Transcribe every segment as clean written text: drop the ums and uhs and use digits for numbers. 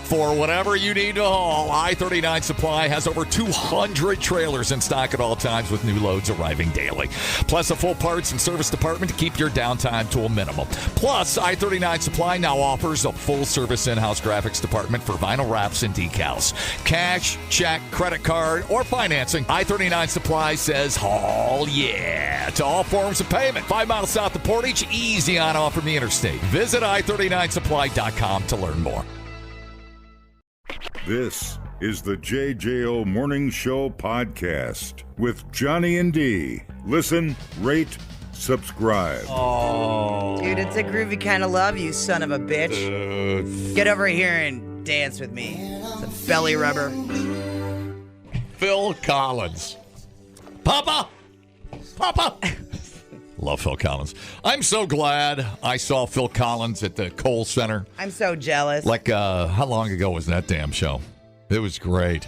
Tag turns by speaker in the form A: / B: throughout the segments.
A: For whatever you need to haul, I-39 Supply has over 200 trailers in stock at all times with new loads arriving daily. Plus a full parts and service department to keep your downtime to a minimum. Plus, I-39 Supply now offers a full-service in-house graphics department for vinyl wraps and decals. Cash, check, credit card, or financing, I-39 Supply says haul yeah to all forms of payment. 5 miles south of Portage, easy on off from the interstate. Visit i39supply.com to learn more.
B: This is the JJO Morning Show podcast with Johnny and D. Listen, rate, subscribe.
C: Oh. Dude, it's a groovy kind of love, you son of a bitch. Get over here and dance with me. It's a belly rubber.
A: Phil Collins. Papa! Papa! Love Phil Collins. I'm so glad I saw Phil Collins at the Kohl Center.
C: I'm so jealous.
A: Like, how long ago was that damn show? It was great.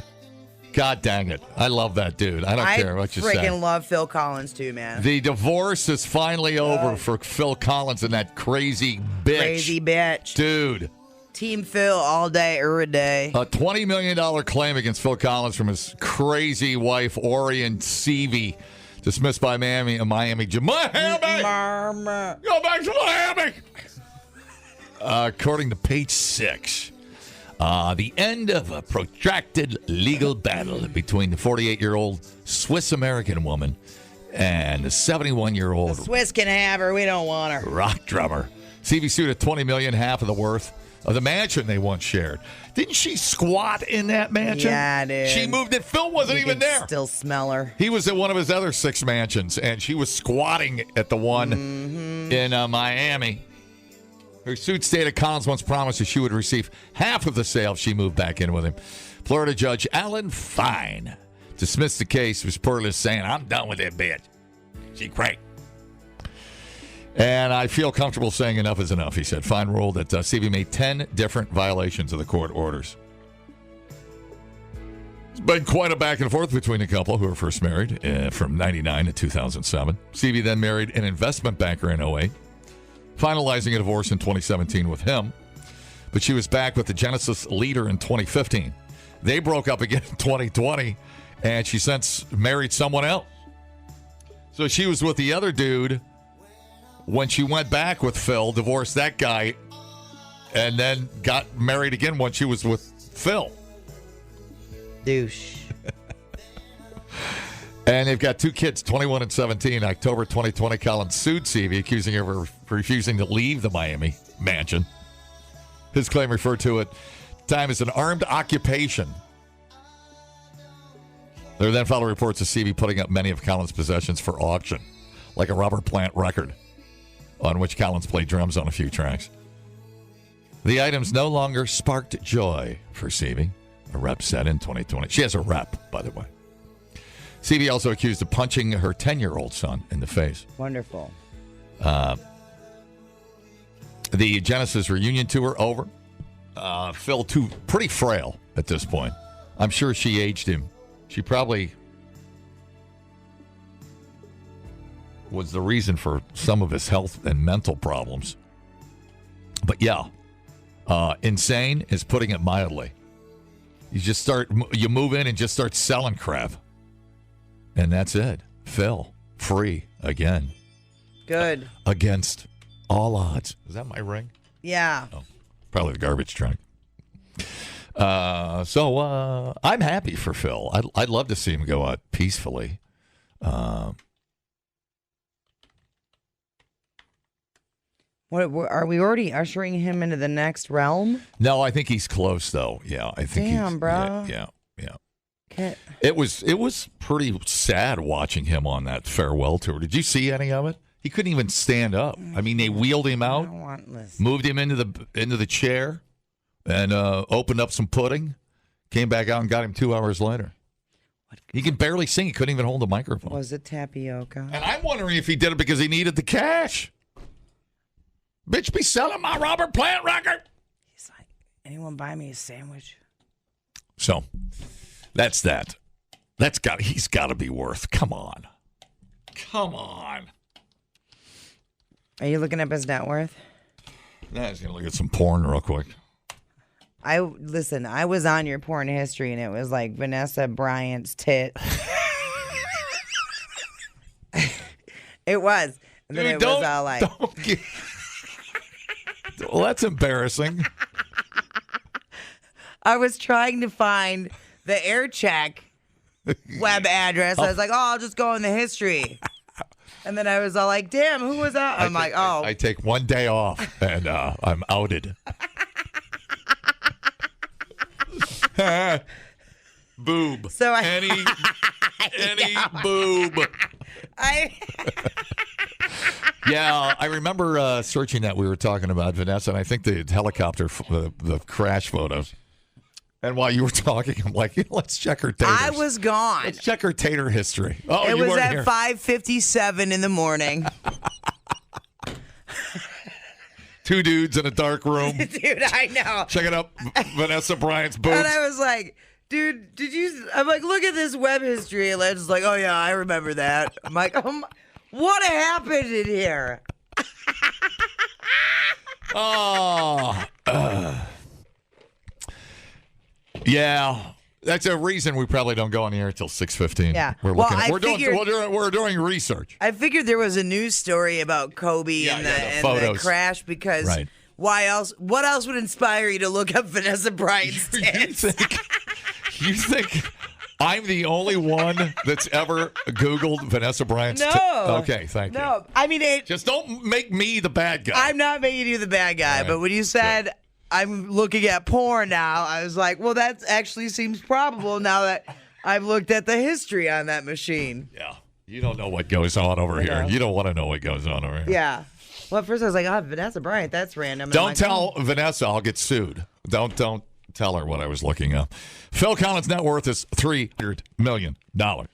A: God dang it. I love that dude. I don't care what you say.
C: I freaking love Phil Collins, too, man.
A: The divorce is finally over for Phil Collins and that crazy bitch.
C: Crazy bitch.
A: Dude.
C: Team Phil all day, every day.
A: A $20 million claim against Phil Collins from his crazy wife, Orion Seavey. Dismissed by Miami. Go back to Miami. According to Page 6, the end of a protracted legal battle between the 48-year-old Swiss-American woman and the 71-year-old
C: The Swiss can have her. We don't want her.
A: rock drummer. Seavey sued at $20 million, half of the worth of the mansion they once shared. Didn't she squat in that mansion?
C: Yeah, dude.
A: She moved it. Phil wasn't even there.
C: Still smell her.
A: He was at one of his other 6 mansions, and she was squatting at the one in Miami. Her suit stated Collins once promised that she would receive half of the sale if she moved back in with him. Florida Judge Alan Fine dismissed the case, reportedly saying, "I'm done with that bitch. She's great." And I feel comfortable saying enough is enough, he said. Fine ruled that Seavey made 10 different violations of the court orders. It's been quite a back and forth between the couple who were first married from 99 to 2007. Seavey then married an investment banker in 08, finalizing a divorce in 2017 with him. But she was back with the Genesis leader in 2015. They broke up again in 2020, and she since married someone else. So she was with the other dude when she went back with Phil, divorced that guy, and then got married again when she was with Phil.
C: Douche.
A: And they've got 2 kids, 21 and 17. October 2020, Collins sued Seavey, accusing her of refusing to leave the Miami mansion. His claim referred to it time as an armed occupation. There then followed reports of Seavey putting up many of Collins' possessions for auction, like a Robert Plant record, on which Collins played drums on a few tracks. The items no longer sparked joy for Seavey, a rep said in 2020. She has a rep, by the way. Seavey also accused of punching her 10-year-old son in the face.
C: Wonderful.
A: The Genesis reunion tour over. Phil, too, pretty frail at this point. I'm sure she aged him. She probably was the reason for some of his health and mental problems. But yeah, insane is putting it mildly. You move in and just start selling crap. And that's it. Phil, free again.
C: Good.
A: Against all odds. Is that my ring?
C: Yeah.
A: Oh, probably the garbage truck. So I'm happy for Phil. I'd love to see him go out peacefully.
C: What are we already ushering him into the next realm?
A: No, I think he's close though. Yeah, I think.
C: Damn, bro.
A: Yeah.
C: Okay.
A: It was pretty sad watching him on that farewell tour. Did you see any of it? He couldn't even stand up. I mean, they wheeled him out, moved him into the chair, and opened up some pudding. Came back out and got him 2 hours later. He can barely sing. He couldn't even hold the microphone.
C: Was it tapioca?
A: And I'm wondering if he did it because he needed the cash. Bitch, be selling my Robert Plant record.
C: He's like, anyone buy me a sandwich?
A: So, that's that. He's got to be worth. Come on.
C: Are you looking up his net worth?
A: Nah, I was going to look at some porn real quick.
C: I was on your porn history, and it was like Vanessa Bryant's tit. It was. And then it was all like...
A: Well, that's embarrassing.
C: I was trying to find the air check web address. I was like, I'll just go in the history. And then I was all like, damn, who was that? I'm like,
A: I take one day off, and I'm outed. Boob.
C: So
A: any boob. Yeah, I remember searching that. We were talking about Vanessa, and I think the helicopter, the crash photos. And while you were talking, I'm like, let's check her taters.
C: I was gone.
A: Let's check her tater history. Oh,
C: it
A: you
C: was
A: weren't
C: at
A: here.
C: 5:57 in the morning.
A: 2 dudes in a dark room.
C: Dude, I know.
A: Checking up Vanessa Bryant's boobs.
C: And I was like, dude, did you... I'm like, look at this web history. And Led's like, oh, yeah, I remember that. I'm like, what happened in here?
A: Yeah. That's a reason we probably don't go on the air until 6:15.
C: Yeah.
A: We're doing research.
C: I figured there was a news story about Kobe and the crash because why else? What else would inspire you to look up Vanessa Bryant's tits?
A: You think I'm the only one that's ever Googled Vanessa Bryant's tits?
C: No.
A: Okay, thank you.
C: No, I mean
A: just don't make me the bad guy.
C: I'm not making you the bad guy, but when you said I'm looking at porn now, I was like, well, that actually seems probable now that I've looked at the history on that machine.
A: Yeah. You don't know what goes on over here. You don't want to know what goes on over here.
C: Yeah. Well, at first I was like, Vanessa Bryant, that's random.
A: Don't tell Vanessa, I'll get sued. Don't tell her what I was looking up. Phil Collins' net worth is $300 million.
C: Yeah.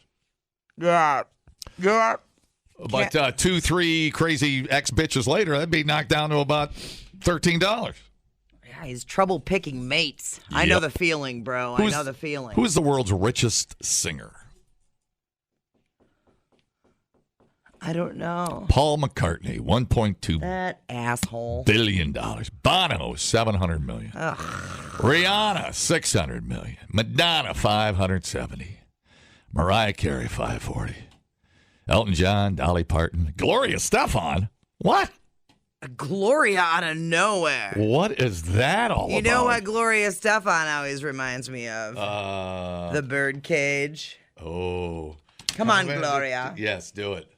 A: But 2-3 crazy ex-bitches later, that'd be knocked down to about $13.
C: Yeah, he's trouble picking mates. Yep. I know the feeling, bro. I know the feeling.
A: Who's the world's richest singer?
C: I don't know.
A: Paul McCartney, $1.2 billion. Bono, $700 million.
C: Ugh.
A: Rihanna, $600 million. Madonna, $570. Mariah Carey, $540. Elton John, Dolly Parton, Gloria Estefan. What?
C: Gloria out of nowhere.
A: What is that all about?
C: You know what Gloria Estefan always reminds me of? The birdcage.
A: Oh.
C: Come on, Gloria.
A: Yes, do it.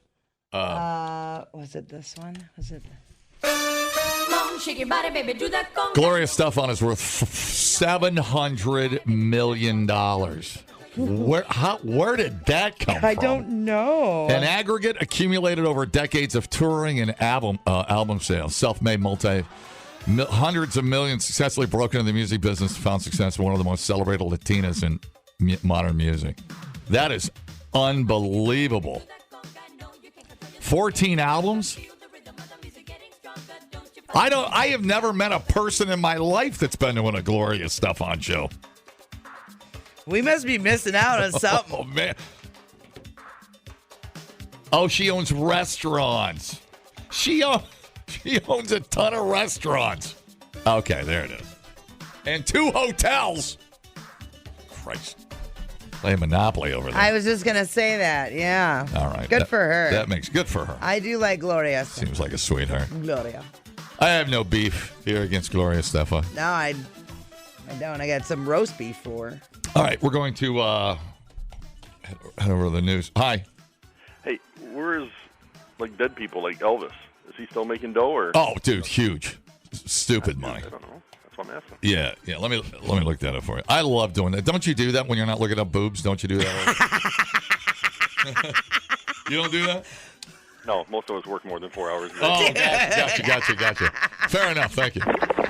C: Was it this one? Was it?
A: Gloria Estefan is worth $700 million. Where did that come from?
C: I don't know.
A: An aggregate accumulated over decades of touring and album sales. Self-made hundreds of millions, successfully broken into the music business, found success, one of the most celebrated Latinas in modern music. That is unbelievable. 14 albums? I have never met a person in my life that's been to a Gloria Estefan show.
C: We must be missing out on something.
A: Oh, man. Oh, she owns restaurants. She owns a ton of restaurants. Okay, there it is. And 2 hotels. Christ. Play Monopoly over there.
C: I was just going to say that, yeah.
A: All right.
C: Good for her.
A: That makes good for her.
C: I do like Gloria.
A: Seems like a sweetheart.
C: Gloria.
A: I have no beef here against Gloria Estefan.
C: No, I don't. I got some roast beef for her.
A: All right, we're going to head over to the news. Hi.
D: Hey, where is dead people like Elvis? Is he still making dough or?
A: Oh, dude, huge, stupid money.
D: I don't know. That's what I'm asking.
A: Yeah. Let me look that up for you. I love doing that. Don't you do that when you're not looking up boobs? Don't you do that? You don't do that?
D: No, most of us work more than 4 hours a day.
A: Oh, gotcha. Fair enough. Thank you.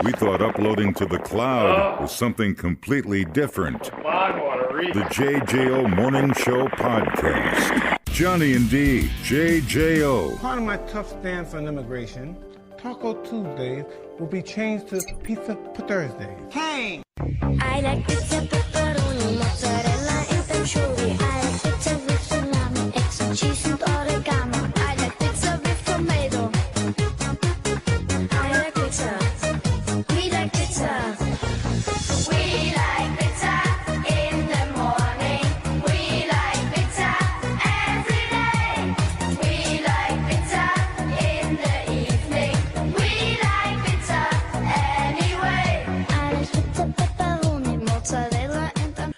B: We thought uploading to the cloud was something completely different. The JJO Morning Show Podcast. Johnny and D, JJO.
E: Part of my tough stance on immigration, Taco Tuesdays will be changed to Pizza Pthursdays.
C: Hey!
F: I like pizza, pepperoni, mozzarella, and anchovy. I like pizza with salami, extra cheese and oregano. I like pizza with tomato. I like pizza. We like pizza. pizza, pepperoni, mozzarella and then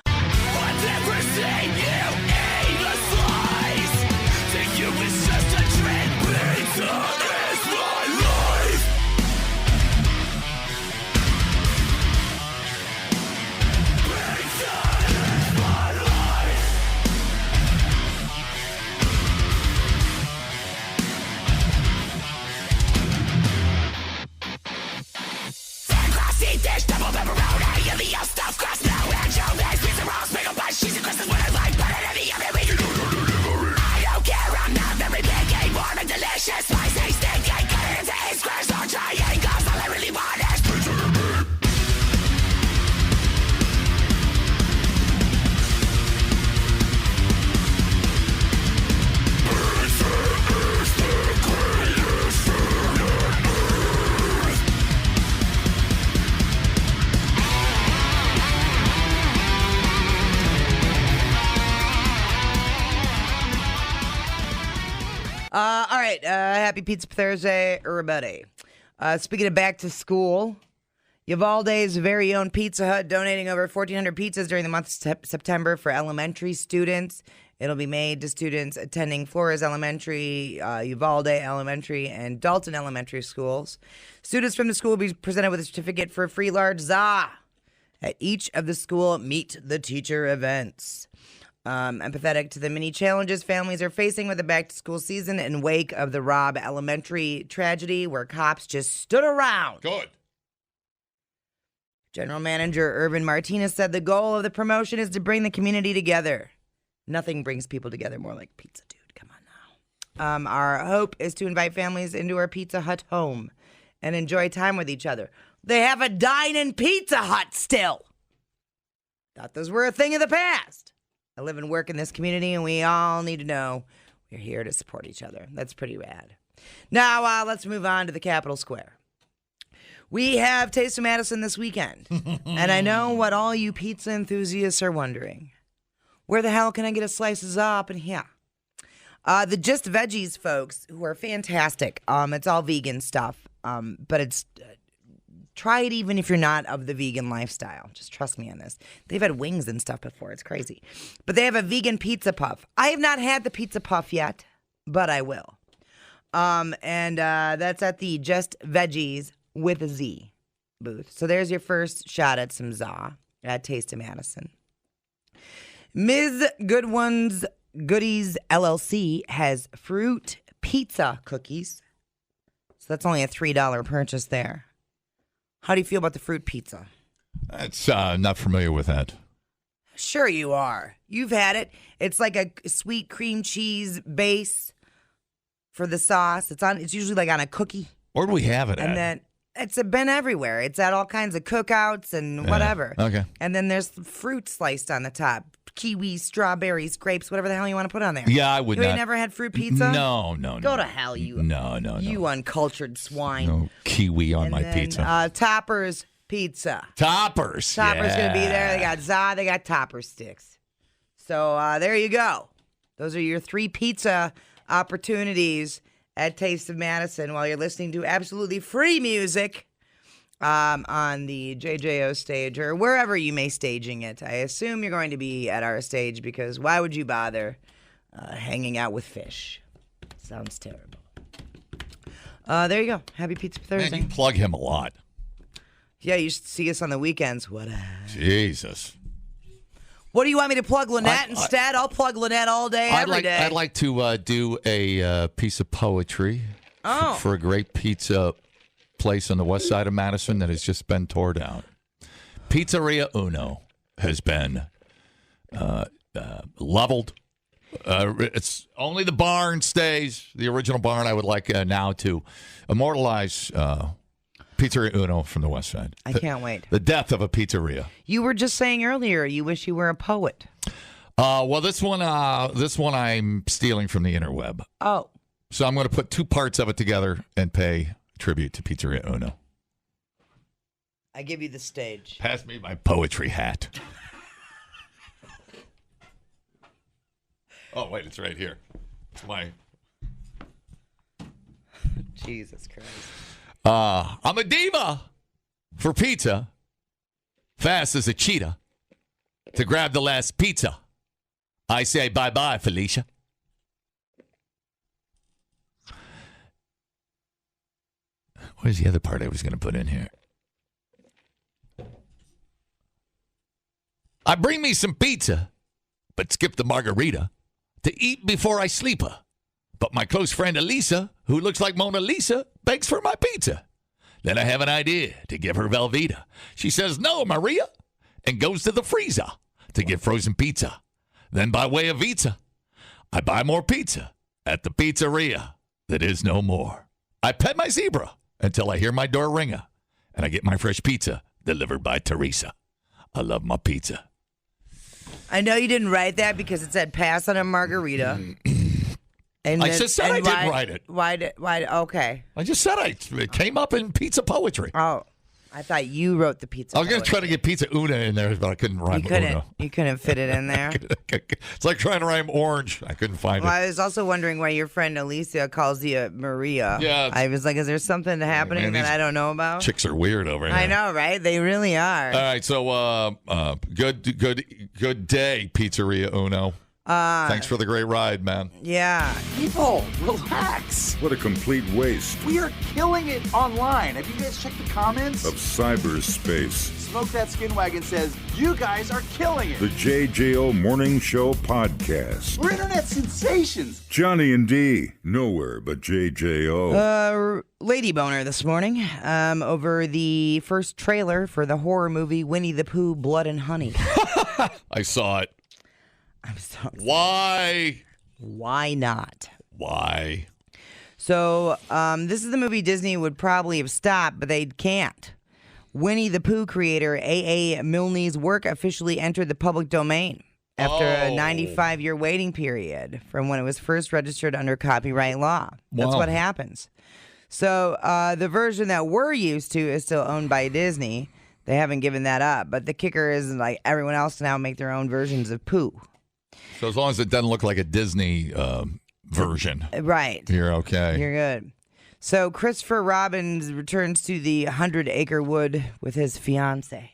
C: All right. Happy Pizza Thursday, everybody. Speaking of back to school, Uvalde's very own Pizza Hut donating over 1,400 pizzas during the month of September for elementary students. It'll be made to students attending Flores Elementary, Uvalde Elementary, and Dalton Elementary schools. Students from the school will be presented with a certificate for a free large za at each of the school Meet the Teacher events. Empathetic to the many challenges families are facing with the back-to-school season in wake of the Robb Elementary tragedy where cops just stood around.
A: Good.
C: General Manager Irvin Martinez said the goal of the promotion is to bring the community together. Nothing brings people together more like pizza, dude. Come on now. Our hope is to invite families into our Pizza Hut home and enjoy time with each other. They have a dine-in Pizza Hut still. Thought those were a thing of the past. I live and work in this community, and we all need to know we're here to support each other. That's pretty rad. Now, let's move on to the Capitol Square. We have Taste of Madison this weekend, and I know what all you pizza enthusiasts are wondering. Where the hell can I get a slices up in here? The Just Veggies folks, who are fantastic. It's all vegan stuff, but it's... Try it even if you're not of the vegan lifestyle. Just trust me on this. They've had wings and stuff before. It's crazy. But they have a vegan pizza puff. I have not had the pizza puff yet, but I will. And that's at the Just Veggies with a Z booth. So there's your first shot at some za at Taste of Madison. Ms. Goodwin's Goodies LLC has fruit pizza cookies. So that's only a $3 purchase there. How do you feel about the fruit pizza?
A: That's not familiar with that.
C: Sure you are. You've had it. It's like a sweet cream cheese base for the sauce. It's usually like on a cookie.
A: Where do we have it at?
C: And then it's been everywhere. It's at all kinds of cookouts and whatever.
A: Okay.
C: And then there's fruit sliced on the top. Kiwis, strawberries, grapes, whatever the hell you want to put on there.
A: Yeah, I would
C: you
A: not.
C: You never had fruit pizza?
A: No.
C: Go to hell, you.
A: No.
C: You uncultured swine.
A: No kiwi on my pizza.
C: Toppers pizza.
A: Toppers.
C: Toppers going to be there. They got za. They got topper sticks. So there you go. Those are your 3 pizza opportunities at Taste of Madison while you're listening to absolutely free music on the JJO stage or wherever you may staging it. I assume you're going to be at our stage because why would you bother hanging out with fish? Sounds terrible. There you go. Happy Pizza Thursday.
A: Man, you plug him a lot.
C: Yeah, you should see us on the weekends. What?
A: Jesus.
C: What do you want me to plug Lynette instead? I'll plug Lynette all day, every day.
A: I'd like to do a piece of poetry for a great pizza place on the west side of Madison that has just been tore down. Pizzeria Uno has been leveled. It's only the barn stays. The original barn. I would like now to immortalize Pizzeria Uno from the west side.
C: I can't wait.
A: The death of a pizzeria.
C: You were just saying earlier you wish you were a poet.
A: Well, this one I'm stealing from the interweb.
C: Oh.
A: So I'm going to put 2 parts of it together and pay tribute to Pizzeria Uno.
C: I give you the stage.
A: Pass me my poetry hat. Oh, wait, it's right here. It's my...
C: Jesus Christ.
A: I'm a diva for pizza. fast as a cheetah to grab the last pizza. I say bye-bye, Felicia. Where's the other part I was going to put in here? I bring me some pizza, but skip the margarita to eat before I sleep. But my close friend Elisa, who looks like Mona Lisa, begs for my pizza. Then I have an idea to give her Velveeta. She says, no, Maria, and goes to the freezer to get frozen pizza. Then by way of pizza, I buy more pizza at the pizzeria that is no more. I pet my zebra until I hear my door ring, and I get my fresh pizza delivered by Teresa. I love my pizza.
C: I know you didn't write that because it said pass on a margarita. And
A: I just said I didn't write it.
C: Why? Okay.
A: I just said it came up in pizza poetry.
C: Oh, I thought you wrote the pizza.
A: I was going to try to get pizza una in there, but I couldn't rhyme una.
C: You couldn't fit it in there.
A: It's like trying to rhyme orange. I couldn't find it.
C: I was also wondering why your friend Alicia calls you Maria.
A: Yeah.
C: I was like, is there something happening that I don't know about?
A: Chicks are weird over here.
C: I know, right? They really are.
A: All right, so good day, Pizzeria Uno. Thanks for the great ride, man.
C: Yeah.
G: People, relax.
B: What a complete waste
G: We are killing it online. Have you guys checked the comments?
B: of cyberspace.
G: Smoke That Skin Wagon says, you guys are killing it.
B: The JJO Morning Show Podcast.
G: We're internet sensations.
B: Johnny and D, nowhere but JJO.
C: Lady boner this morning over the first trailer for the horror movie Winnie the Pooh, Blood and Honey.
A: I saw it.
C: I'm so excited.
A: Why?
C: Why not?
A: Why?
C: So this is the movie Disney would probably have stopped, but they can't. Winnie the Pooh creator A.A. Milne's work officially entered the public domain after a 95-year waiting period from when it was first registered under copyright law. That's
A: Wow.
C: what happens. So the version that we're used to is still owned by Disney. They haven't given that up. But the kicker is like everyone else can now make their own versions of Pooh.
A: So as long as it doesn't look like a Disney version,
C: Right.
A: you're okay.
C: You're good. So Christopher Robin returns to the 100-acre wood with his fiancée.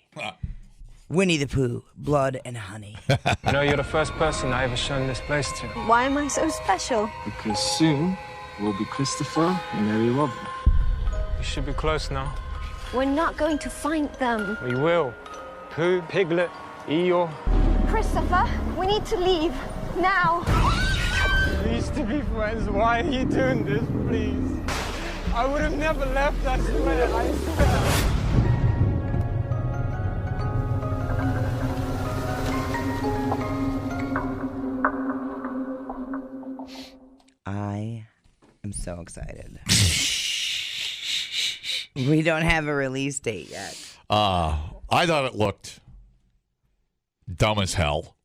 C: Winnie the Pooh, Blood and Honey.
H: You know, you're the first person I ever shown this place to.
F: Why am I so special?
H: Because soon we'll be Christopher and Mary Robin. You should be close now.
F: We're not going to find them.
H: We will. Pooh, Piglet, Eeyore.
F: Christopher, we need to leave. Now.
H: We used to be friends. Why are you doing this, please? I would have never left, I swear. I swear.
C: I am so excited. We don't have a release date yet.
A: I thought it looked dumb as hell,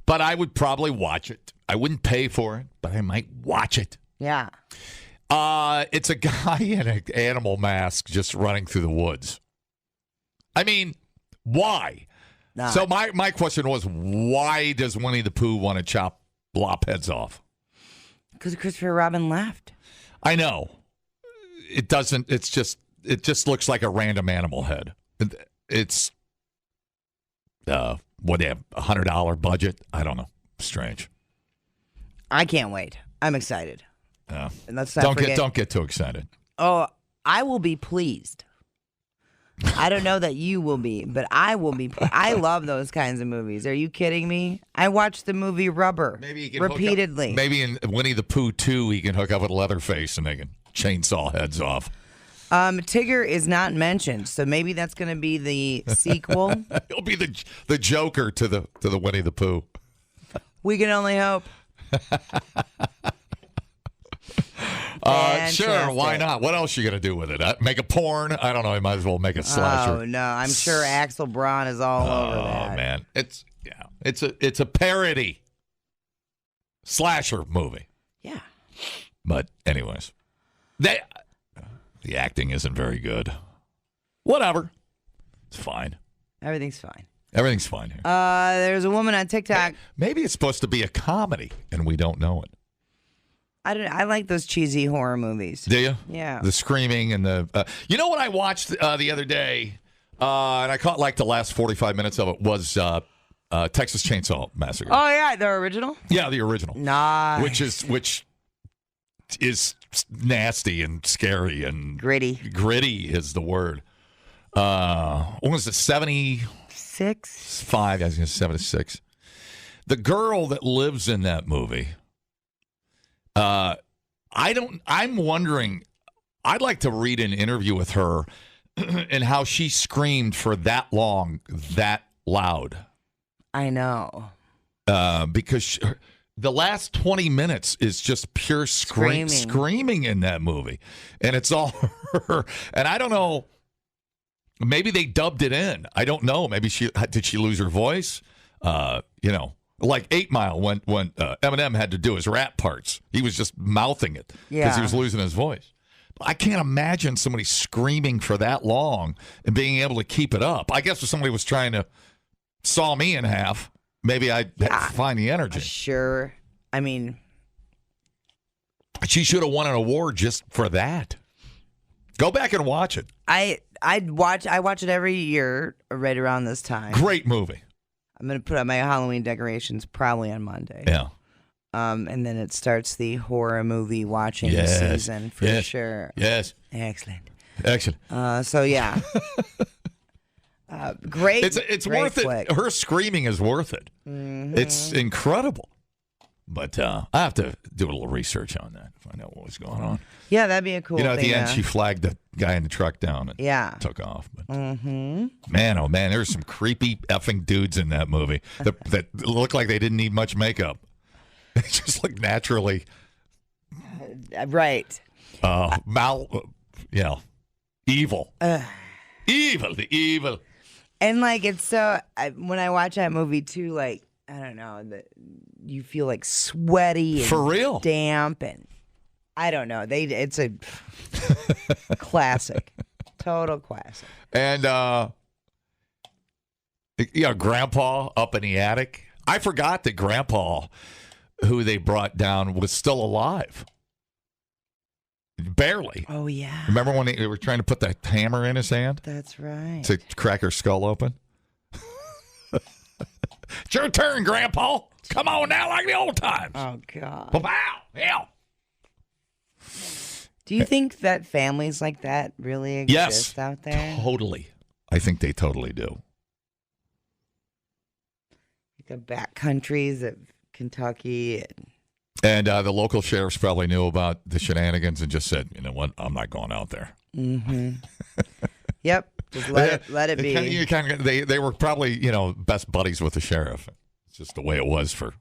A: but I would probably watch it. I wouldn't pay for it, but I might watch it.
C: Yeah.
A: It's a guy in an animal mask just running through the woods. I mean, why?
C: Nah.
A: So my question was, why does Winnie the Pooh want to chop lop heads off?
C: Because Christopher Robin left.
A: I know. It doesn't. It just looks like a random animal head. It's what they have, $100 budget. I don't know. Strange.
C: I can't wait. I'm excited.
A: Yeah.
C: And let's not forget.
A: Don't get too excited.
C: Oh, I will be pleased. I don't know that you will be, but I will be. I love those kinds of movies. Are you kidding me? I watched the movie Rubber repeatedly.
A: Maybe in Winnie the Pooh 2, he can hook up with Leatherface and they can chainsaw heads off.
C: Tigger is not mentioned, so maybe that's going to be the sequel.
A: He'll be the Joker to the Winnie the Pooh.
C: We can only hope.
A: Sure, why not? What else you gonna do with it? Make a porn? I don't know. You might as well make a slasher.
C: Oh no, I'm sure Axel Braun is all over that.
A: Oh man, it's a parody slasher movie.
C: Yeah.
A: But anyways, the acting isn't very good. Whatever, it's fine.
C: Everything's fine.
A: Everything's fine here.
C: There's a woman on TikTok.
A: Maybe it's supposed to be a comedy and we don't know it.
C: I like those cheesy horror movies.
A: Do you?
C: Yeah.
A: The screaming and the. You know what I watched the other day? And I caught like the last 45 minutes of it was Texas Chainsaw Massacre.
C: Oh yeah, the original.
A: Yeah, the original.
C: Nice.
A: Which is nasty and scary and
C: Gritty.
A: Gritty is the word. What was it? 75?
C: 6.
A: I was going to say 76. The girl that lives in that movie. I'm wondering. I'd like to read an interview with her and how she screamed for that long, that loud.
C: I know.
A: Because the last 20 minutes is just pure screaming in that movie. And it's all her. And I don't know. Maybe they dubbed it in. I don't know. Maybe did she lose her voice? Like 8 Mile when Eminem had to do his rap parts. He was just mouthing it because he was losing his voice. I can't imagine somebody screaming for that long and being able to keep it up. I guess if somebody was trying to saw me in half, maybe I'd find the energy.
C: Sure. I mean,
A: she should have won an award just for that. Go back and watch it.
C: I watch it every year right around this time.
A: Great movie.
C: I'm going to put up my Halloween decorations probably on Monday.
A: Yeah.
C: And then it starts the horror movie watching season for sure.
A: Yes.
C: Excellent.
A: Excellent.
C: Yeah. Great.
A: It's
C: great
A: worth
C: flick.
A: it. Her screaming is worth it.
C: Mm-hmm.
A: It's incredible. But I have to do a little research on that, find out what was going on.
C: Yeah, that'd be a cool thing.
A: At the end, she flagged the guy in the truck down and took off. But man, oh man, there's some creepy effing dudes in that movie that look like they didn't need much makeup. They just look naturally.
C: Right.
A: Evil. Evil.
C: And like it's so when I watch that movie too, like I don't know that you feel like sweaty and
A: for real,
C: damp, and I don't know. It's a classic, total classic.
A: And Grandpa up in the attic. I forgot that Grandpa, who they brought down, was still alive. Barely.
C: Oh yeah.
A: Remember when they were trying to put the hammer in his hand?
C: That's right.
A: To crack her skull open. It's your turn, Grandpa. Come on now, like the old times.
C: Oh God.
A: Wow. Yeah.
C: Do you think that families like that really exist out there?
A: Totally. I think they totally do.
C: Like the back countries of Kentucky.
A: And the local sheriffs probably knew about the shenanigans and just said, you know what, I'm not going out there.
C: Mm-hmm. Yep. Just let it be.
A: They were probably, best buddies with the sheriff. It's just the way it was for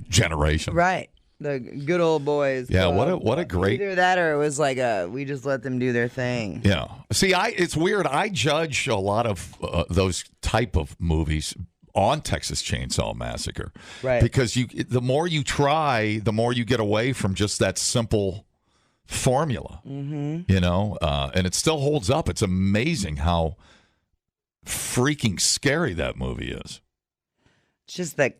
A: generations.
C: Right. The good old boys.
A: Yeah, what a great.
C: Either that or it was like we just let them do their thing.
A: Yeah. See, it's weird. I judge a lot of those type of movies on Texas Chainsaw Massacre.
C: Right.
A: Because the more you try, the more you get away from just that simple formula. Mm-hmm. And it still holds up. It's amazing how freaking scary that movie is.
C: It's just that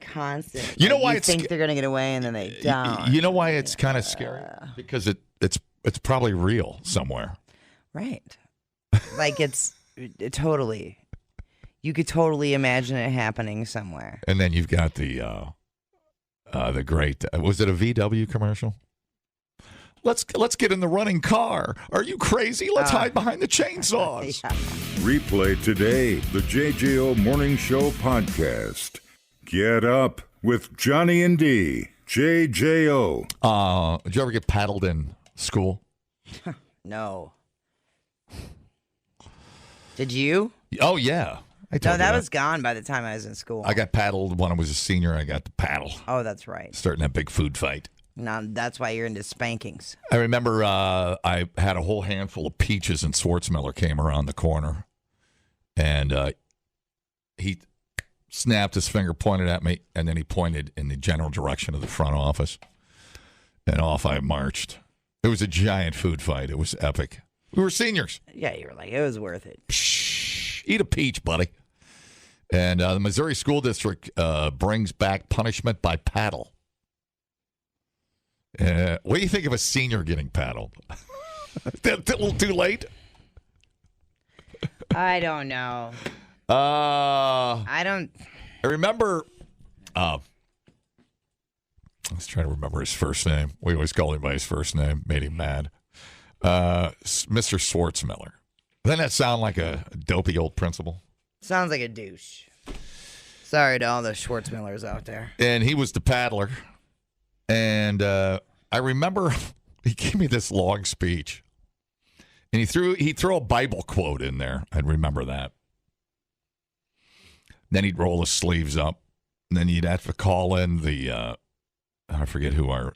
C: constant.
A: You know why
C: you think they're going to get away and then they don't.
A: You know why it's kind of scary? Because it's probably real somewhere.
C: Right. Like it totally. You could totally imagine it happening somewhere.
A: And then you've got the great. Was it a VW commercial? Let's get in the running car. Are you crazy? Let's hide behind the chainsaws.
B: Yeah. Replay today the JJO Morning Show podcast. Get up with Johnny and D. JJO.
A: Did you ever get paddled in school?
C: No. Did you?
A: Oh yeah.
C: No, that was gone by the time I was in school.
A: I got paddled when I was a senior. I got to paddle.
C: Oh, that's right.
A: Starting that big food fight.
C: Now that's why you're into spankings.
A: I remember I had a whole handful of peaches, and Schwartzmiller came around the corner, and he snapped his finger, pointed at me, and then he pointed in the general direction of the front office, and off I marched. It was a giant food fight. It was epic. We were seniors.
C: Yeah, you were like, it was worth it.
A: Shh, eat a peach, buddy. And the Missouri School District brings back punishment by paddle. What do you think of a senior getting paddled? A little too late?
C: I don't know.
A: I
C: don't.
A: I remember. I was trying to remember his first name. We always called him by his first name. Made him mad. Mr. Schwartzmiller. Doesn't that sound like a dopey old principal?
C: Sounds like a douche. Sorry to all the Schwartzmillers out there.
A: And he was the paddler. And I remember he gave me this long speech. And he'd throw a Bible quote in there. I'd remember that. Then he'd roll his sleeves up. And then you'd have to call in the, I forget who our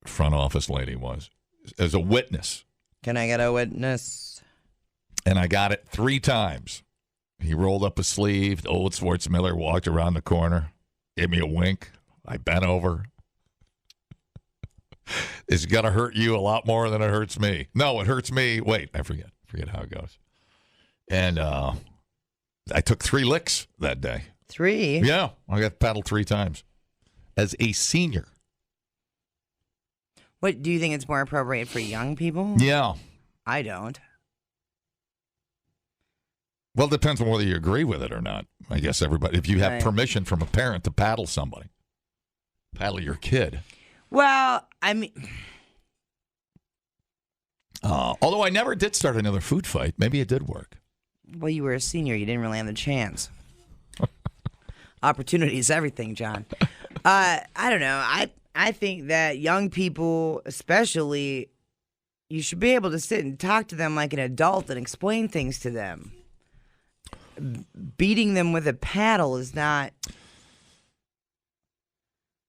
A: front office lady was, as a witness.
C: Can I get a witness?
A: And I got it 3 times. He rolled up his sleeve. The old Schwartzmiller walked around the corner, gave me a wink. I bent over. It's going to hurt you a lot more than it hurts me. No, it hurts me. Wait, I forget how it goes. And I took 3 licks that day.
C: 3?
A: Yeah, I got paddled 3 times as a senior.
C: What, do you think it's more appropriate for young people?
A: Yeah.
C: I don't.
A: Well, it depends on whether you agree with it or not. I guess everybody, if you have
C: Right.
A: permission from a parent to paddle somebody, paddle your kid.
C: Well, I mean,
A: Although I never did start another food fight. Maybe it did work.
C: well, you were a senior. You didn't really have the chance. Opportunity is everything, John. I don't know. I think that young people, especially, you should be able to sit and talk to them like an adult and explain things to them. Beating them with a paddle is not.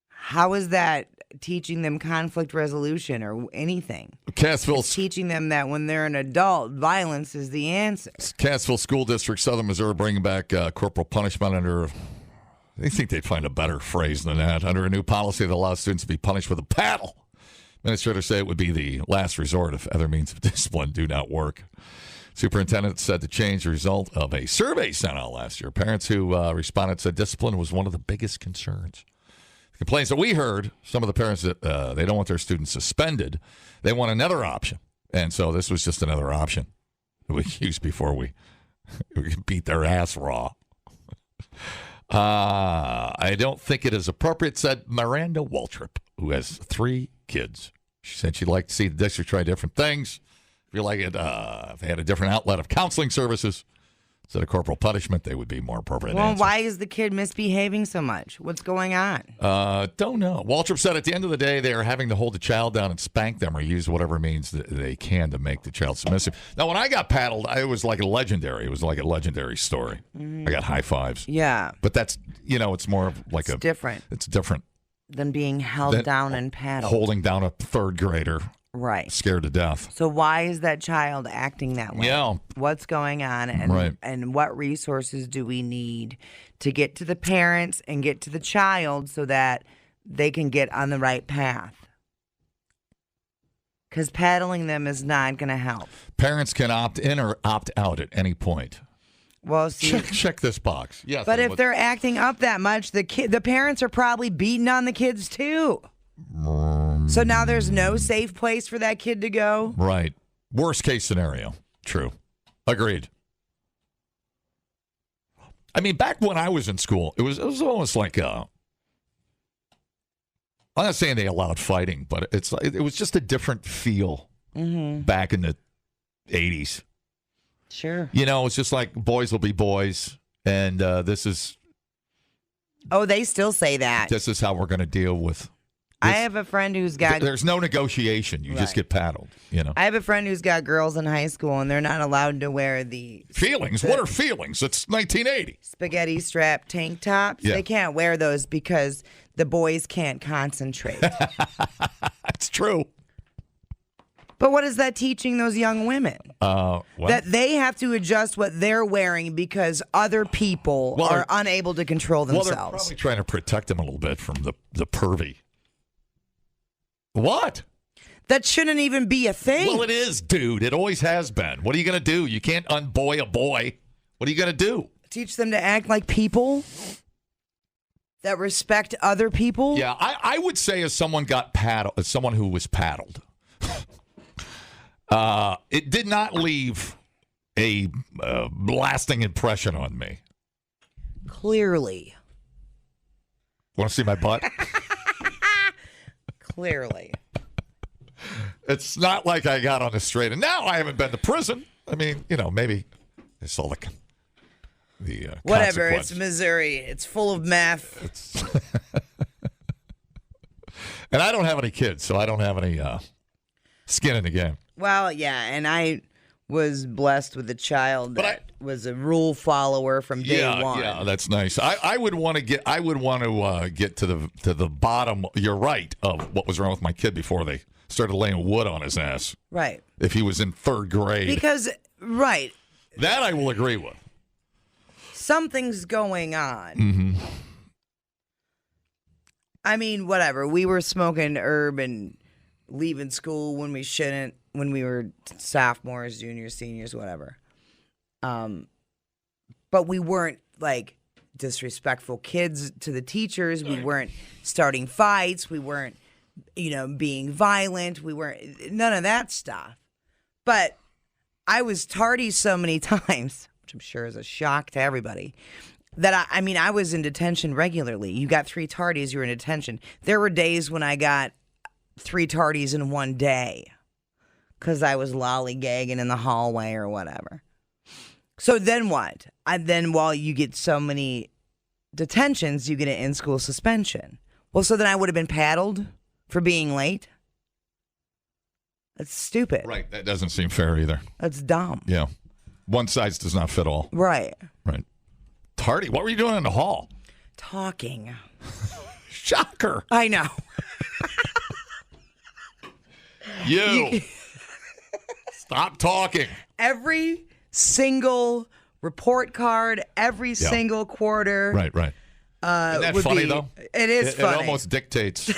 C: How is that teaching them conflict resolution or anything? It's teaching them that when they're an adult, violence is the answer.
A: Cassville School District, Southern Missouri, bringing back corporal punishment under. They think they'd find a better phrase than that. Under a new policy that allows students to be punished with a paddle. Administrators say it would be the last resort if other means of discipline do not work. Superintendent said the change the result of a survey sent out last year. Parents who responded said discipline was one of the biggest concerns. The complaints that we heard, some of the parents that they don't want their students suspended. They want another option. And so this was just another option that we used before we beat their ass raw. I don't think it is appropriate, said Miranda Waltrip, who has 3 kids. She said she'd like to see the district try different things. Feel like it, if they had a different outlet of counseling services instead of corporal punishment, they would be more appropriate.
C: Well,
A: answer.
C: why is the kid misbehaving so much? What's going on?
A: Don't know. Waltrip said at the end of the day, they are having to hold the child down and spank them or use whatever means that they can to make the child submissive. Now, when I got paddled, it was like a legendary. It was like a legendary story. I got high fives.
C: Yeah.
A: But that's, it's more of like
C: It's different
A: It's different
C: than being held down and paddled.
A: holding down a 3rd grader.
C: Right.
A: Scared to death.
C: So why is that child acting that way?
A: Yeah.
C: What's going on? And,
A: Right.
C: and what resources do we need to get to the parents and get to the child so that they can get on the right path? Because paddling them is not going to help.
A: Parents can opt in or opt out at any point.
C: Well, see,
A: Check this box. Yes.
C: but if they're acting up that much, the parents are probably beating on the kids too. So now there's no safe place for that kid to go?
A: Right. Worst case scenario. True. Agreed. I mean, back when I was in school, it was almost like I'm not saying they allowed fighting, but it was just a different feel back in the 80s.
C: Sure.
A: It's just like boys will be boys, and this is.
C: Oh, they still say that.
A: This is how we're going to deal with.
C: I have a friend who's got.
A: There's no negotiation. You just get paddled.
C: I have a friend who's got girls in high school, and they're not allowed to wear the
A: feelings. What are feelings? It's 1980.
C: Spaghetti strap tank tops.
A: Yeah.
C: They can't wear those because the boys can't concentrate.
A: That's true.
C: But what is that teaching those young women? That they have to adjust what they're wearing because other people are unable to control themselves.
A: Well, they're probably trying to protect them a little bit from the pervy. What?
C: That shouldn't even be a thing.
A: Well, it is, dude. It always has been. What are you going to do? You can't unboy a boy. What are you going to do?
C: Teach them to act like people that respect other people?
A: Yeah, I would say as someone who was paddled, it did not leave a lasting impression on me.
C: Clearly.
A: Want to see my butt?
C: Clearly.
A: It's not like I got on the straight and now. I haven't been to prison. I mean, maybe it's all the
C: whatever.
A: consequence.
C: It's Missouri. It's full of meth.
A: And I don't have any kids, so I don't have any skin in the game.
C: Well, yeah, and I was blessed with a child that was a rule follower from day one.
A: Yeah, that's nice. I would want to get to the bottom. You're right of what was wrong with my kid before they started laying wood on his ass.
C: Right.
A: If he was in third grade.
C: Because
A: that I will agree with.
C: Something's going on.
A: Mm-hmm.
C: I mean, whatever. We were smoking herb and leaving school when we shouldn't, when we were sophomores, juniors, seniors, whatever. But we weren't like disrespectful kids to the teachers. We weren't starting fights. We weren't, being violent. We weren't, none of that stuff. But I was tardy so many times, which I'm sure is a shock to everybody, that I was in detention regularly. You got 3 tardies, you were in detention. There were days when I got 3 tardies in one day because I was lollygagging in the hallway or whatever. So then what? Then while you get so many detentions, you get an in-school suspension. Well, so then I would have been paddled for being late? That's stupid.
A: Right. That doesn't seem fair either.
C: That's dumb.
A: Yeah. One size does not fit all.
C: Right.
A: Right. Tardy, what were you doing in the hall?
C: Talking.
A: Shocker.
C: I know.
A: You. Stop talking.
C: Every single report card, every single quarter.
A: Right. Isn't that funny, though?
C: It is funny.
A: It almost dictates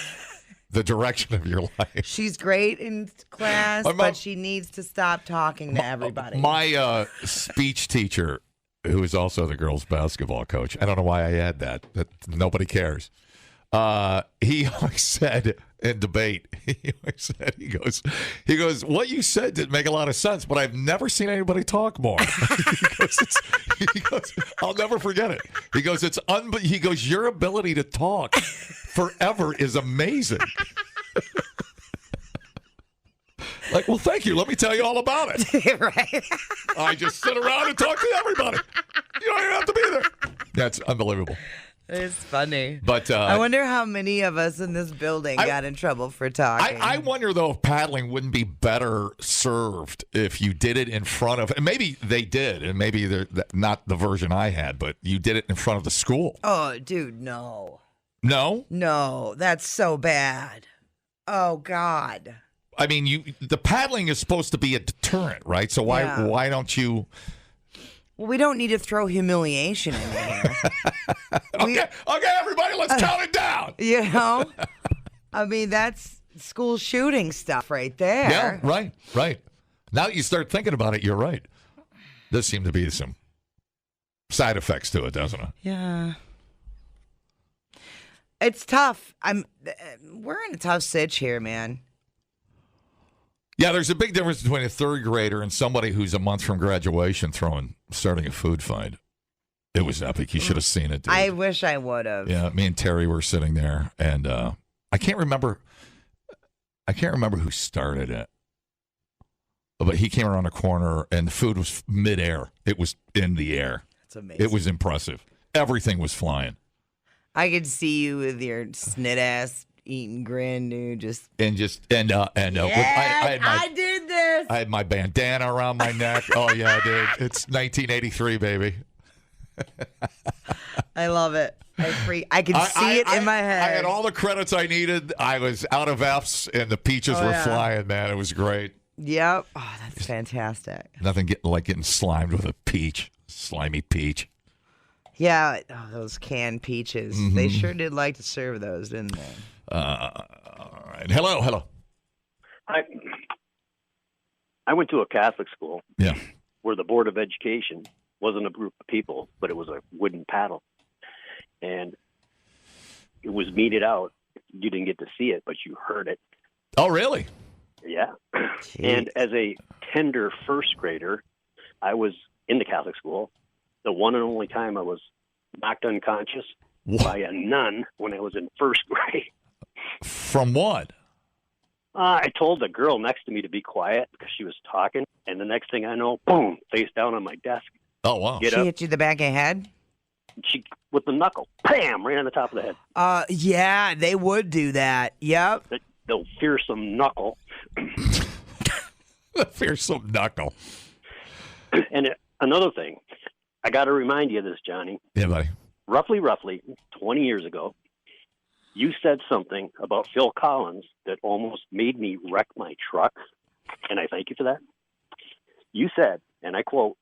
A: the direction of your life.
C: She's great in class, but she needs to stop talking to everybody.
A: My speech teacher, who is also the girls' basketball coach, I don't know why I add that nobody cares. He always said in debate, he goes, what you said didn't make a lot of sense, but I've never seen anybody talk more. he goes, I'll never forget it. He goes, he goes, your ability to talk forever is amazing. Like, well, thank you. Let me tell you all about it.
C: Right.
A: I just sit around and talk to everybody. You don't even have to be there. That's unbelievable.
C: It's funny.
A: But
C: I wonder how many of us in this building got in trouble for talking.
A: I wonder, though, if paddling wouldn't be better served if you did it in front of, and maybe they did, and maybe they're not the version I had, but you did it in front of the school.
C: Oh, dude, no.
A: No?
C: No, that's so bad. Oh, God.
A: I mean, the paddling is supposed to be a deterrent, right? So why don't you?
C: Well, we don't need to throw humiliation in there.
A: Okay, everybody, let's count it down.
C: I mean, that's school shooting stuff right there.
A: Yeah, right. Now that you start thinking about it, you're right. There seem to be some side effects to it, doesn't it?
C: Yeah. It's tough. We're in a tough sitch here, man.
A: Yeah, there's a big difference between a third grader and somebody who's a month from graduation starting a food fight. It was epic. You should have seen it, dude.
C: I wish I would have.
A: Yeah, me and Terry were sitting there, and I can't remember who started it, but he came around a corner, and the food was midair. It was in the air.
C: That's amazing.
A: It was impressive. Everything was flying.
C: I could see you with your snit ass eating grin, dude.
A: I
C: did this.
A: I had my bandana around my neck. Oh yeah, dude. It's 1983, baby.
C: I love it. I can see it in my head.
A: I had all the credits I needed. I was out of F's, and the peaches were flying, man. It was great.
C: Yep. Oh, that's fantastic.
A: Nothing getting slimed with a peach. Slimy peach.
C: Yeah. Oh, those canned peaches. Mm-hmm. They sure did like to serve those, didn't they?
A: All right. Hello.
I: I went to a Catholic school.
A: Yeah.
I: Where the Board of Education wasn't a group of people, but it was a wooden paddle. And it was meted out. You didn't get to see it, but you heard it.
A: Oh, really?
I: Yeah. Jeez. And as a tender first grader, I was in the Catholic school. The one and only time I was knocked unconscious by a nun when I was in first grade.
A: From what?
I: I told the girl next to me to be quiet because she was talking, and the next thing I know, boom, face down on my desk.
A: Oh, wow.
C: She hit you in the back of the head?
I: She, with the knuckle, bam, right on the top of the head.
C: Yeah, they would do that. Yep.
I: The fearsome knuckle.
A: The fearsome knuckle.
I: And another thing, I got to remind you of this, Johnny.
A: Yeah, buddy.
I: Roughly 20 years ago, you said something about Phil Collins that almost made me wreck my truck, and I thank you for that. You said, and I quote,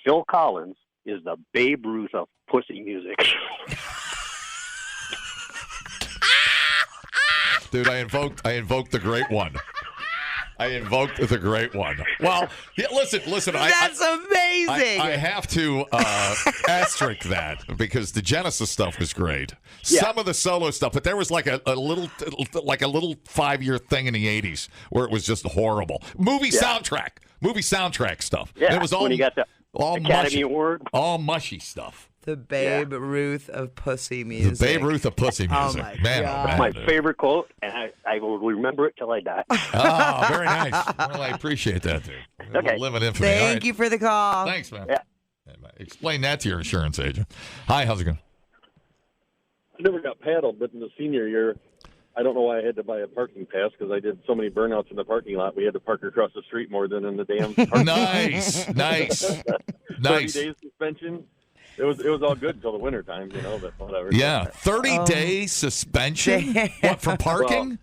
I: Phil Collins is the Babe Ruth of pussy music.
A: Dude, I invoked the great one. I invoked the great one. Well, yeah, listen.
C: That's amazing.
A: I have to asterisk that because the Genesis stuff was great.
I: Yeah.
A: Some of the solo stuff, but there was like a little 5-year thing in the '80s where it was just horrible. Movie soundtrack stuff.
I: Yeah,
A: it was all
I: when you got the
A: all
I: Academy
A: mushy,
I: Award.
A: all mushy stuff.
C: The Babe Ruth of pussy music.
A: The Babe Ruth of pussy music.
C: my
A: man,
C: God.
A: oh, man,
I: My
A: dude.
I: favorite quote, and I will remember it till I die.
A: Oh, very nice. Well, I appreciate that, dude.
I: Okay.
A: We'll live in infamy. All
C: Thank
A: right.
C: you for the call.
A: Thanks, man.
I: Yeah.
A: Explain that to your insurance agent. Hi, how's it going?
J: I never got paddled, but in the senior year, I don't know why I had to buy a parking pass because I did so many burnouts in the parking lot. We had to park across the street more than in the damn parking
A: Nice.
J: 30 days suspension. It was all good until the winter time, but whatever.
A: Yeah, 30-day suspension. What, for parking?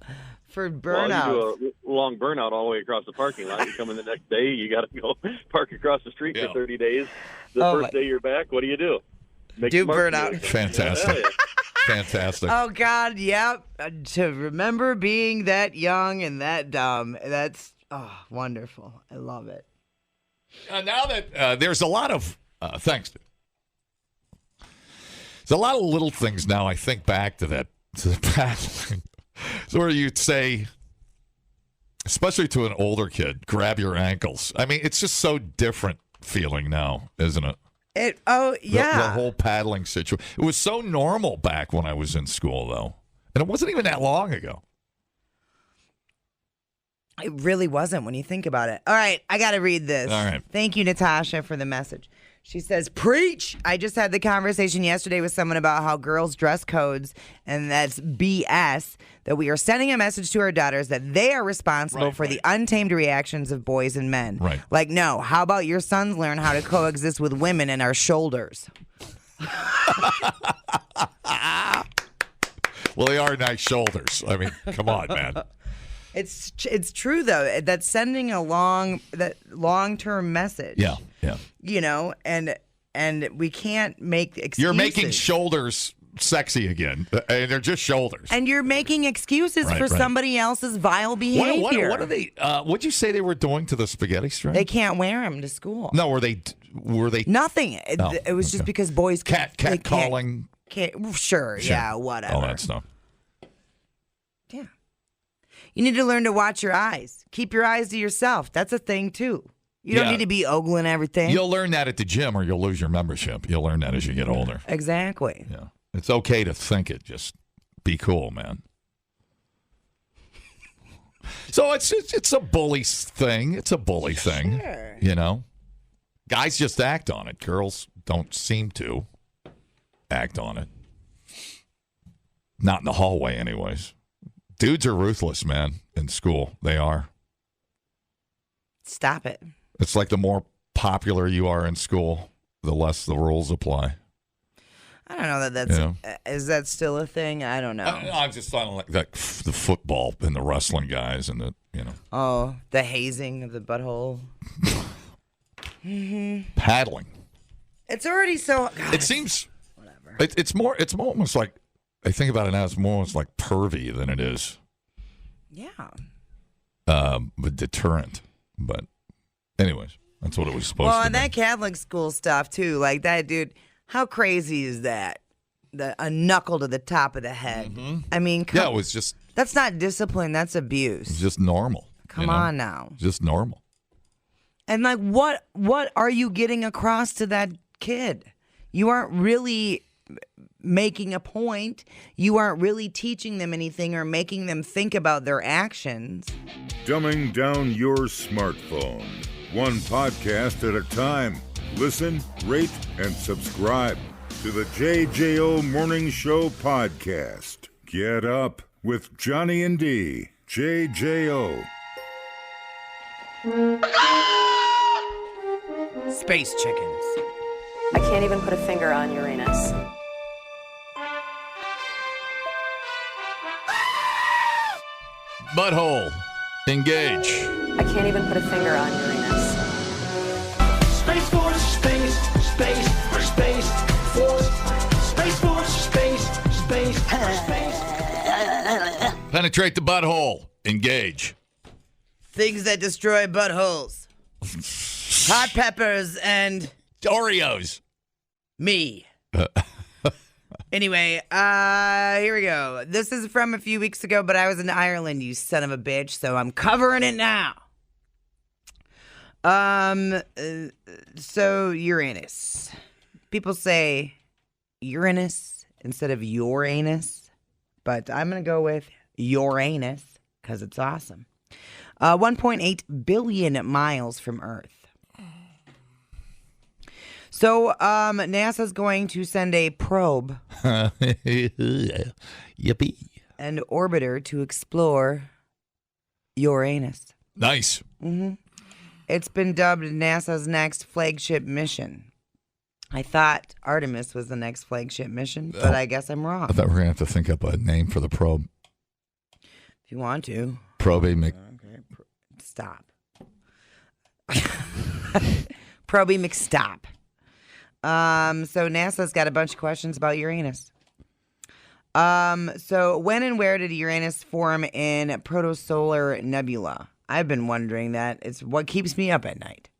C: For
J: Well,
C: burnout.
J: you do a long burnout all the way across the parking lot. You come in the next day, you got to go park across the street
A: Yeah.
J: for 30 days. The first day you're back, what do?
C: Do burnout.
A: Fantastic.
J: Yeah.
A: Fantastic.
C: Oh, God, yep. To remember being that young and that dumb, that's wonderful. I love it.
A: Now that there's a lot of, thanks, dude. There's a lot of little things now I think back to the paddling. So where you'd say, especially to an older kid, grab your ankles. I mean, it's just so different feeling now, isn't it?
C: Yeah.
A: The whole paddling situation. It was so normal back when I was in school, though. And it wasn't even that long ago.
C: It really wasn't when you think about it. All right, I got to read this.
A: All right.
C: Thank you, Natasha, for the message. She says, preach. I just had the conversation yesterday with someone about how girls' dress codes, and that's BS, that we are sending a message to our daughters that they are responsible for the untamed reactions of boys and men.
A: Right.
C: Like, no, how about your sons learn how to coexist with women and our shoulders?
A: Well, they are nice shoulders. I mean, come on, man.
C: It's true, though. That's sending a long-term message.
A: Yeah.
C: And we can't make excuses.
A: You're making shoulders sexy again. And they're just shoulders.
C: And you're making excuses for somebody else's vile behavior.
A: What are they? What'd you say they were doing to the spaghetti string?
C: They can't wear them to school.
A: No, were they?
C: Nothing. It was just because boys
A: cat calling.
C: Sure. Yeah. Whatever.
A: All that stuff.
C: Yeah. You need to learn to watch your eyes. Keep your eyes to yourself. That's a thing too. You don't need to be ogling everything.
A: You'll learn that at the gym, or you'll lose your membership. You'll learn that as you get older.
C: Exactly.
A: Yeah. It's okay to think it. Just be cool, man. So it's a bully thing. It's a bully thing.
C: Sure.
A: Guys just act on it. Girls don't seem to act on it. Not in the hallway, anyways. Dudes are ruthless, man, in school. They are.
C: Stop it.
A: It's like the more popular you are in school, the less the rules apply.
C: I don't know that's is that still a thing? I don't know.
A: I'm just talking like that, the football and the wrestling guys and the
C: Oh, the hazing of the butthole.
A: paddling.
C: It's already so. God,
A: It seems
C: whatever.
A: It's more almost like, I think about it now, it's more almost like pervy than it is
C: Yeah.
A: a deterrent. But anyways, that's what it was supposed to
C: Well, and
A: be.
C: that Catholic school stuff too. Like that dude. How crazy is that? A knuckle to the top of the head. I mean,
A: it was just
C: that's not discipline. That's abuse.
A: normal.
C: Come on now.
A: Just normal.
C: And like, what are you getting across to that kid? You aren't really making a point. You aren't really teaching them anything or making them think about their actions.
B: Dumbing down your smartphone. One podcast at a time. Listen, rate, and subscribe to the JJO Morning Show podcast. Get up with Johnny and D. JJO.
C: Space chickens.
K: I can't even put a finger on Uranus.
A: Butthole. Engage.
K: I can't even put a finger on Uranus.
L: Space Force, space for space force. Space Force, space for space.
A: Penetrate the butthole. Engage.
C: Things that destroy buttholes. Hot peppers and
A: Oreos.
C: Me. Anyway, here we go. This is from a few weeks ago, but I was in Ireland, you son of a bitch, so I'm covering it now. So Uranus. People say Uranus instead of Uranus, but I'm going to go with Uranus because it's awesome. 1.8 billion miles from Earth. So, NASA's going to send a probe.
A: Yippee.
C: And orbiter to explore Uranus.
A: Nice.
C: Mm-hmm. It's been dubbed NASA's next flagship mission. I thought Artemis was the next flagship mission, but I guess I'm wrong.
A: I thought we were going to have to think up a name for the probe.
C: If you want to.
A: Probe
C: Stop. Probe McStop. So NASA's got a bunch of questions about Uranus. So when and where did Uranus form in protosolar nebula? I've been wondering that. It's what keeps me up at night.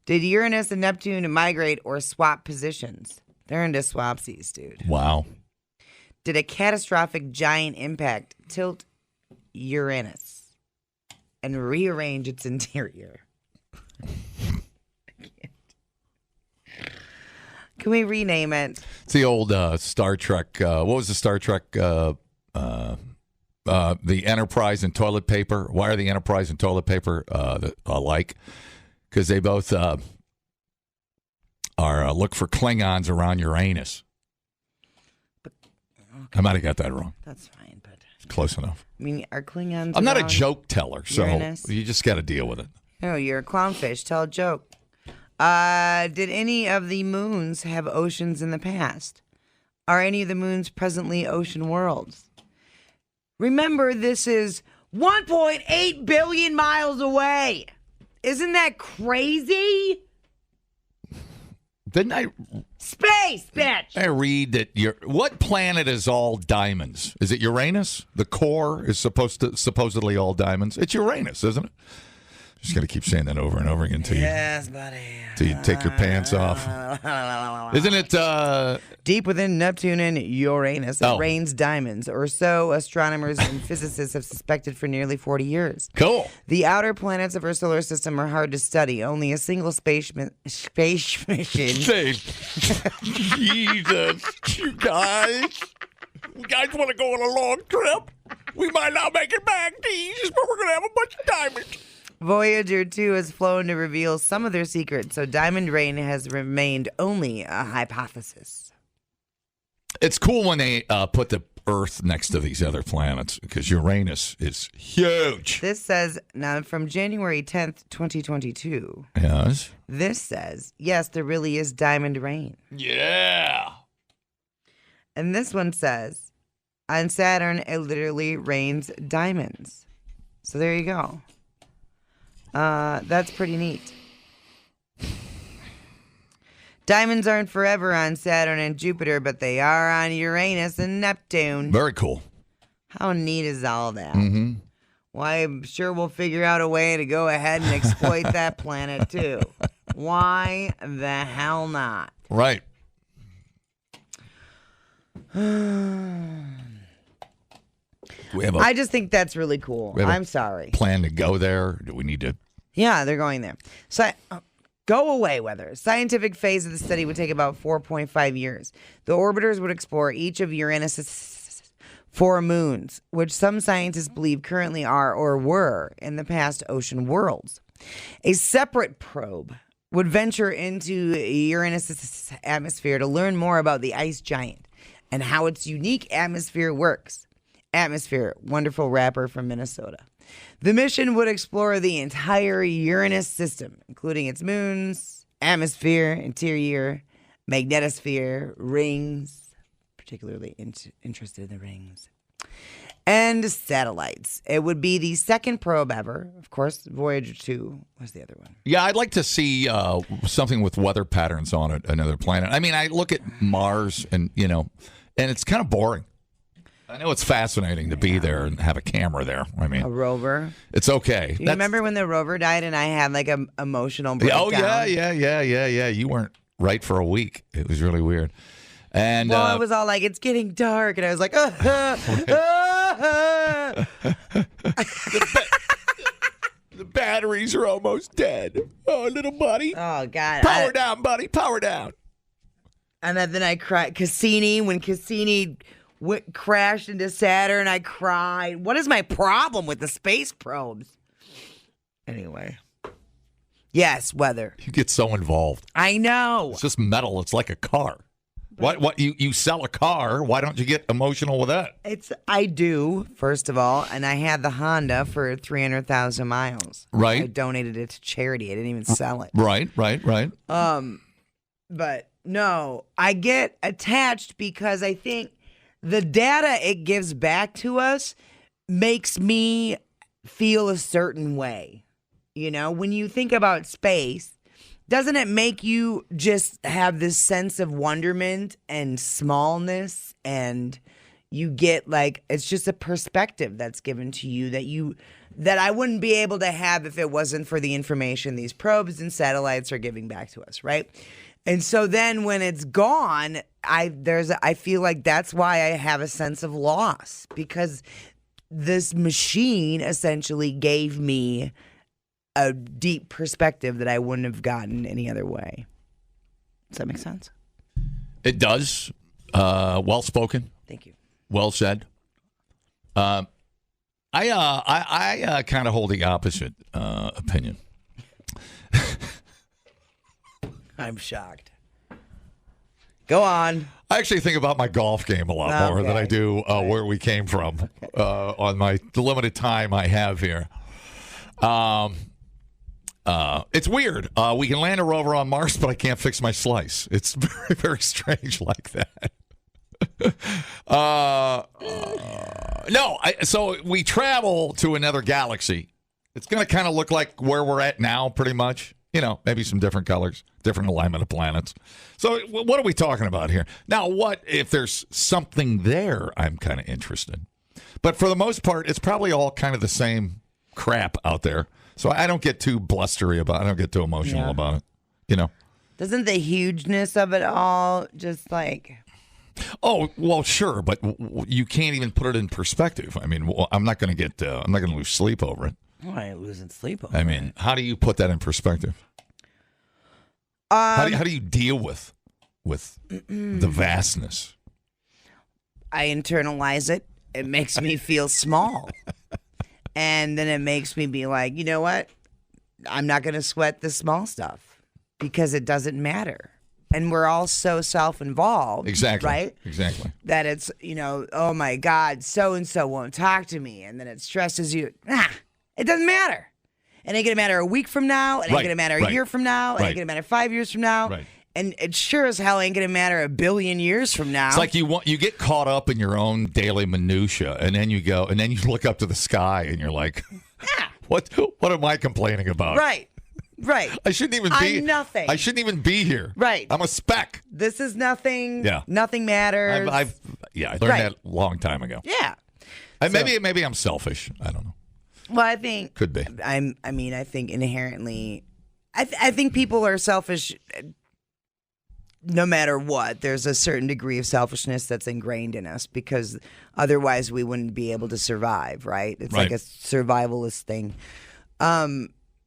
C: Did Uranus and Neptune migrate or swap positions? They're into swapsies, dude.
A: Wow.
C: Did a catastrophic giant impact tilt Uranus and rearrange its interior? Can we rename it?
A: It's the old Star Trek. What was the Star Trek? The Enterprise and toilet paper. Why are the Enterprise and toilet paper alike? Because they both are look for Klingons around Uranus.
C: But, okay.
A: I might have got that wrong.
C: That's fine, but
A: close enough.
C: I mean, are Klingons?
A: I'm not a joke teller, so
C: Uranus?
A: you just got to deal with it.
C: No, you're a clownfish. Tell a joke. Did any of the moons have oceans in the past? Are any of the moons presently ocean worlds? Remember, this is 1.8 billion miles away. Isn't that crazy?
A: Didn't I?
C: Space, bitch.
A: I read that what planet is all diamonds? Is it Uranus? The core is supposedly all diamonds. It's Uranus, isn't it? Just got to keep saying that over and over again until
C: yes, buddy.
A: Till you take your pants off. Isn't it?
C: Deep within Neptune and Uranus, it rains diamonds, or so astronomers and physicists have suspected for nearly 40 years.
A: Cool.
C: The outer planets of our solar system are hard to study. Only a single space mission.
A: Jesus, you guys want to go on a long trip? We might not make it back, Jesus, but we're going to have a bunch of diamonds.
C: Voyager 2 has flown to reveal some of their secrets, so diamond rain has remained only a hypothesis.
A: It's cool when they put the Earth next to these other planets because Uranus is huge.
C: This says, now from January 10th, 2022.
A: Yes.
C: This says, yes, there really is diamond rain.
A: Yeah.
C: And this one says, on Saturn, it literally rains diamonds. So there you go. That's pretty neat. Diamonds aren't forever on Saturn and Jupiter, but they are on Uranus and Neptune.
A: Very cool.
C: How neat is all that?
A: Mm-hmm.
C: Why, I'm sure we'll figure out a way to go ahead and exploit that planet, too. Why the hell not?
A: Right.
C: I just think that's really cool. I'm sorry.
A: Plan to go there? Do we need to
C: Yeah, they're going there. So, go away, weather. Scientific phase of the study would take about 4.5 years. The orbiters would explore each of Uranus's 4 moons, which some scientists believe currently are or were in the past ocean worlds. A separate probe would venture into Uranus's atmosphere to learn more about the ice giant and how its unique atmosphere works. Atmosphere, wonderful rapper from Minnesota. The mission would explore the entire Uranus system, including its moons, atmosphere, interior, magnetosphere, rings, particularly interested in the rings, and satellites. It would be the second probe ever. Of course, Voyager 2 was the other one.
A: Yeah, I'd like to see something with weather patterns on another planet. I mean, I look at Mars and it's kind of boring. I know it's fascinating to be there and have a camera there. I mean,
C: a rover.
A: It's okay.
C: You remember when the rover died and I had like an emotional breakdown?
A: Oh, yeah. You weren't right for a week. It was really weird. And
C: well, it was all like, it's getting dark. And I was like,
A: the batteries are almost dead. Oh, little buddy.
C: Oh, God.
A: Power down, buddy. Power down.
C: And then I cried. When Cassini crashed into Saturn, I cried. What is my problem with the space probes? Anyway. Yes, weather.
A: You get so involved.
C: I know.
A: It's just metal. It's like a car. What you sell a car, why don't you get emotional with that?
C: I do, first of all, and I had the Honda for 300,000 miles.
A: Right.
C: I donated it to charity. I didn't even sell it.
A: Right.
C: But no, I get attached because I think the data it gives back to us makes me feel a certain way. When you think about space, doesn't it make you just have this sense of wonderment and smallness, and you get it's just a perspective that's given to you that I wouldn't be able to have if it wasn't for the information these probes and satellites are giving back to us, right? And so then when it's gone, I feel like that's why I have a sense of loss, because this machine essentially gave me a deep perspective that I wouldn't have gotten any other way. Does that make sense?
A: It does. Well spoken.
C: Thank you.
A: Well said. I kind of hold the opposite opinion.
C: I'm shocked. Go on.
A: I actually think about my golf game a lot more than I do where we came from on the limited time I have here. It's weird. We can land a rover on Mars, but I can't fix my slice. It's very, very strange like that. So we travel to another galaxy. It's going to kind of look like where we're at now, pretty much. Maybe some different colors, different alignment of planets. So what are we talking about here? Now, what if there's something there? I'm kind of interested. But for the most part, it's probably all kind of the same crap out there. So I don't get too blustery about it. I don't get too emotional about it,
C: Doesn't the hugeness of it all just like...
A: Oh, well, sure, but you can't even put it in perspective. I mean, I'm not going to lose sleep over it.
C: Well, I ain't losing sleep over
A: it. I mean, how do you put that in perspective? How do you deal with the vastness?
C: I internalize it. It makes me feel small. And then it makes me be like, you know what? I'm not going to sweat the small stuff because it doesn't matter. And we're all so self-involved.
A: Exactly.
C: Right?
A: Exactly.
C: That it's, oh my God, so-and-so won't talk to me. And then it stresses you. It doesn't matter. It ain't going to matter a week from now. It ain't going to matter a year from now. It ain't going to matter 5 years from now.
A: Right.
C: And it sure as hell ain't going to matter a billion years from now.
A: It's like you get caught up in your own daily minutia, and then you look up to the sky, and you're like, what am I complaining about?
C: Right.
A: I shouldn't even be.
C: I'm nothing.
A: I shouldn't even be here.
C: Right.
A: I'm a speck.
C: This is nothing.
A: Yeah.
C: Nothing matters.
A: I learned that a long time ago.
C: Yeah.
A: Maybe I'm selfish. I don't know.
C: Well, I think
A: could be.
C: I think inherently, I think people are selfish. No matter what, there's a certain degree of selfishness that's ingrained in us because otherwise we wouldn't be able to survive, right? It's like a survivalist thing.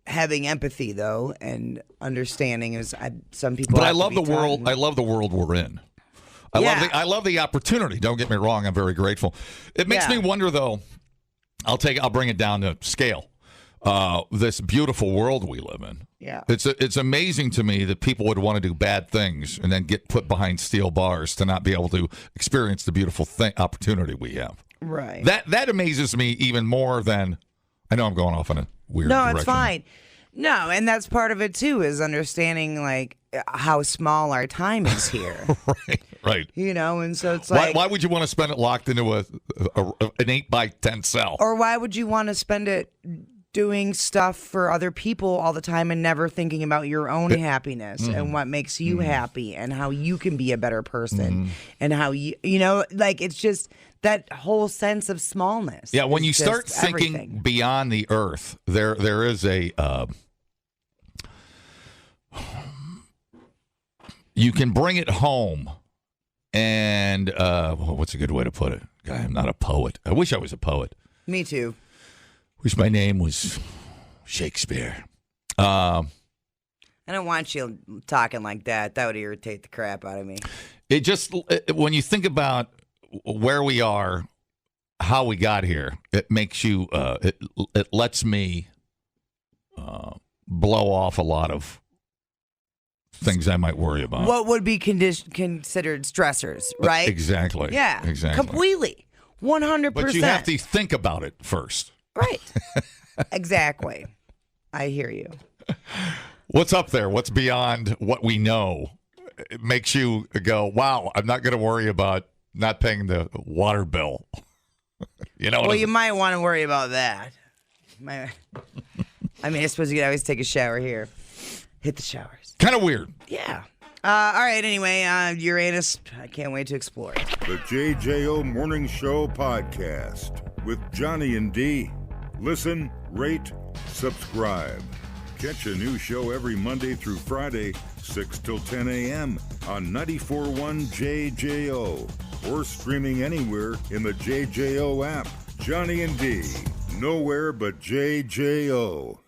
C: having empathy though and understanding is some people.
A: But
C: have
A: I love
C: to be
A: the world.
C: taught.
A: I love the world we're in. I love the opportunity. Don't get me wrong. I'm very grateful. It makes me wonder though. I'll bring it down to scale. This beautiful world we live in.
C: Yeah.
A: It's amazing to me that people would want to do bad things and then get put behind steel bars to not be able to experience the beautiful opportunity we have.
C: Right.
A: That amazes me even more than. I know I'm going off in a weird
C: No,
A: direction.
C: it's fine. No, and that's part of it too, is understanding like how small our time is here.
A: Right.
C: You know, and so it's like,
A: why would you want to spend it locked into an 8x10 cell?
C: or why would you want to spend it doing stuff for other people all the time and never thinking about your own happiness and what makes you happy and how you can be a better person and how you know, like it's just that whole sense of smallness.
A: Yeah, when
C: is
A: you
C: just
A: start thinking
C: everything.
A: beyond the earth, there is a you can bring it home, and what's a good way to put it? God, I'm not a poet. I wish I was a poet.
C: Me too.
A: Wish my name was Shakespeare.
C: I don't want you talking like that. That would irritate the crap out of me.
A: When you think about where we are, how we got here, it makes you, it lets me blow off a lot of things I might worry about.
C: What would be considered stressors, right?
A: Exactly.
C: Yeah.
A: Exactly.
C: Completely. 100%.
A: But you have to think about it first.
C: Right. Exactly. I hear you.
A: What's up there? What's beyond what we know? It makes you go, wow, I'm not going to worry about not paying the water bill. You know.
C: Well, you might want to worry about that. I suppose you could always take a shower here. Hit the showers.
A: Kind of weird.
C: Yeah. All right. Anyway, Uranus, I can't wait to explore it.
B: The JJO Morning Show podcast with Johnny and D. Listen, rate, subscribe. Catch a new show every Monday through Friday, 6 till 10 a.m. on 94.1 JJO or streaming anywhere in the JJO app. Johnny and D. Nowhere but JJO.